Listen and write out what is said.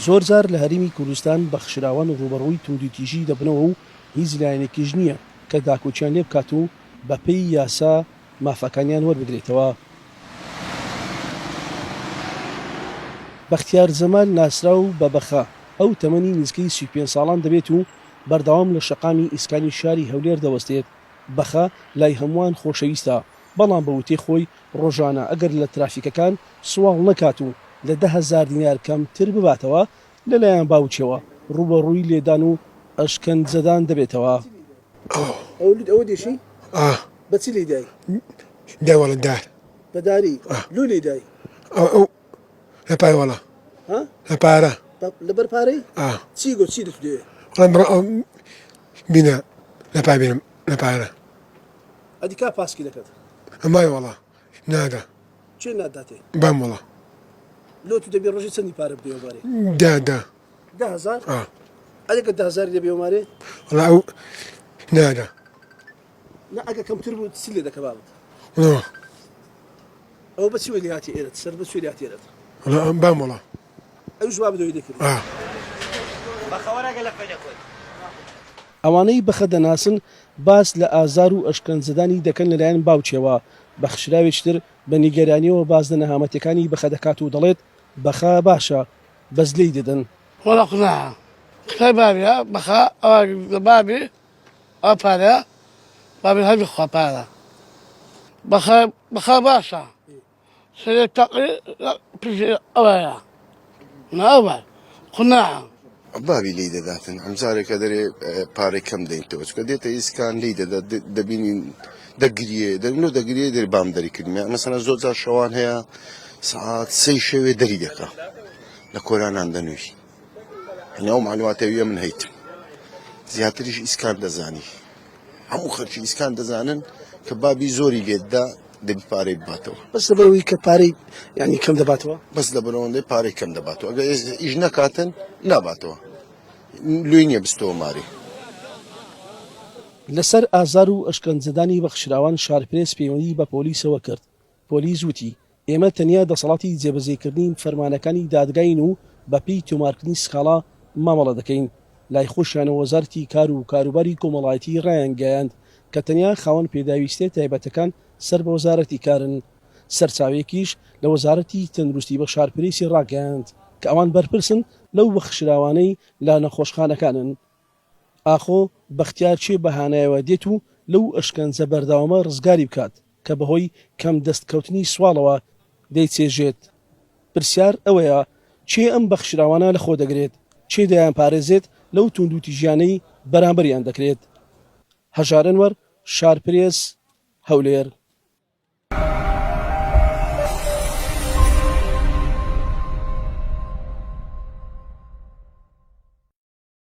زۆر جار لە هەرێمی کوردستان بەخشراوان ڕوبەڕووی توندوتیژی دەبنەوە و هیچ لایەنێکیش نییە کە داکۆچیان لێ بکات و بەپێی یاسا مافەکانیان وەربگرێتەوە. بەختیار جەمال ناسراو بە بەخا ئەو تەمەنی نزیکەی 35 ساڵان دەبێت و بەردەوام لە شەقامی ئیسکانی شاری هەولێر دەوەستێت. بەخا لای هەمووان خۆشەویستە، بەڵام بە وتەی خۆی ڕۆژانە ئەگەر لە ترافیکەکان سواڵ نەکات و لە 10,000 دینار کەمتر بباتەوە لەلایەن باوچەوە ڕوبەڕووی لێدان و ئەشکەنجەدان دەبێتەوە. ئەو دێشی بەچی لێدای؟ داوەڵە دار بەداری لۆ لێدای ئەو لە پایوەڵە لە پارە لەبەر پارەی چی گۆ چی دەت دێ بینە لە پای بێنم لە پارە ئەدی کا پاسکی دەکەت ئەمای وەڵا نادا چێ ناداتێ بام وەڵا لۆ تو دەبێ ڕۆژی چەندی پارە بدەوەبارێ دادا 10,000 ئەدەکە 10,000 دەبێ ومارێ وەڵا ئەو نادا نا ئەگە کەمتر بوو چی لێ دەکە بابت ئەو بەچی وەلی هاتی ئێرەت سەر بە سوێری هاتی ئێرەت بام وەڵا ئەو جواب بدەوەی دەکرد ئەوانەی بەخە دەناسن باس لە ئازار و ئەشکەنجەدانی دەکەن لەلایەن باوچێەوە بەخشراوێکتر بە نیگەرانیەوە باز لە نەهامەتەکانی بەخە دەکات و دەڵێت بەخا باشە بەس لێی دەدەن وەڵا قناعە قسەی بابیە بەخا ئەوە بابی ئەو پارەیە بابی هەردوو خوا پارە بەخا باشە سەرێک تەقی پشی ئەوەیە ناوە قناعە بابی لی دەداتن ئەمجارێکە دەرێ پارەی کەم دەینتەوە چکە دێتە ئیسکان لی دەدات دەبینین دەگریێ دەبنەوە دەگریێ دەری بام دەری کردمە مەسەنە زۆر جار شەوان هەیە سعات 3 شەوێ دەری دەکا لە کۆرانان دەنووی هەنێ ئەو معلوماتەویە من هەیتم زیاتریش ئیسکان دەزانی هەموو خەرکی ئیسکان دەزانن کە بابی زۆری لێتدا دەبی پارەی بباتەوە بەس لەبەرەوەی کە پارەی یعنی کەم دەباتەوە بەس لەبەرەوەندەی پارەی کەم دەباتەوە ئەگە ئیش نەکاتن ناباتەوە لوی نییە بستەوە ماری لەسەر ئازار و ئەشکەنجەدانی بەخشراوان شارپرێس پەیوەندی بە پۆلیسەوە کرد. پۆلیس وتی ئێمە تەنیا دەسەڵاتی جێبەجێکردنی فەرمانەکانی دادگاین و بەپێی تۆمارکردنی سکاڵا مامەڵە دەکەین. لای خۆشیانە وەزارەتی کار و کاروباری کۆمەڵایەتی ڕایانگەیاند کە تەنیا خاوەن پێداویستێ تایبەتەکان سەر بە وەزارەتی کارن. سەرچاوێکیش لە وەزارەتی تەندروستی بە شارپرێسی ڕاگەیاند کە ئەوان بەرپرسن لەو بەخشراوانەی لا نەخۆشخانەکانن. ئاخۆ بەختیار چێ بەهانایەوە دێت و لەو ئەشکەنجە بەردەوامە ڕزگاری بکات کە بەهۆی کەم دەستکەوتنی سواڵەوە دەیچێژێت. پرسیار ئەوەیە چێ ئەم بەخشراوانە لە خۆ دەگرێت چێ دەیان پارێزێت لەو توندوتیژیانەی بەرامبەریان دەکرێت. هەژار ئەنوەر، شارپرێس، هەولێر.